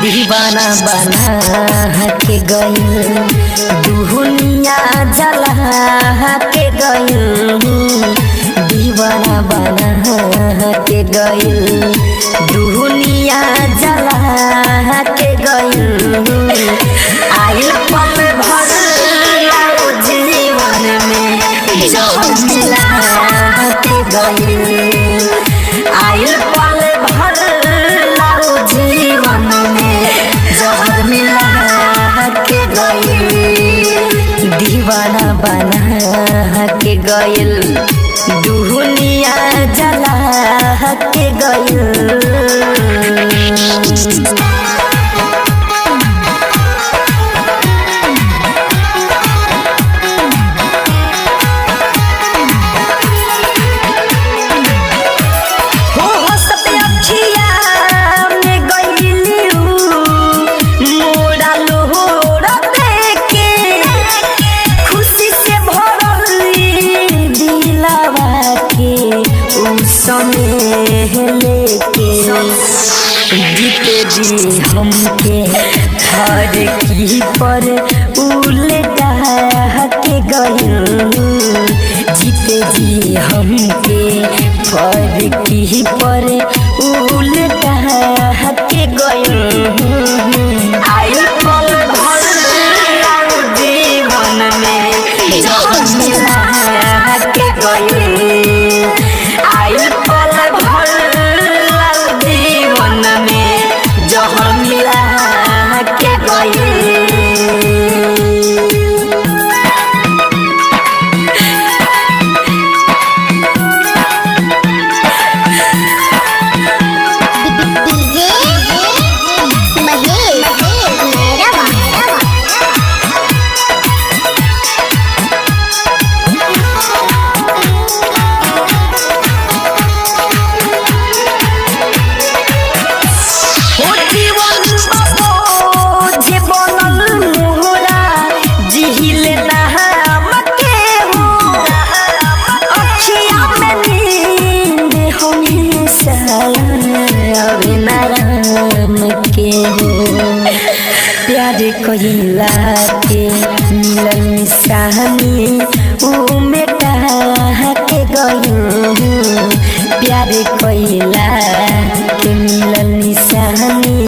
दीवाना बना के गइल दुनिया जला के गइल दीवाना बना के गइल दुनिया जला के गइल आइल पल भर लाओ जीवन में जहर मिला के गइल आइल पल भर लाओ जीवन में जहर मिला के गइल दीवाना बना के गइल दुनिया जला के गइल। लेके जीते जी हमके हर की पर उल्टा के गइल जीते जी हमके हर की पर उल्टा के गइल आइल पल भर जीवन में जहर मिला के गइल आइल पल भर जीवन में जहर मिला के गइल। प्यार कहिला के मिलन निशानी ऊ मेटा के गइल प्यार कहिला के मिलन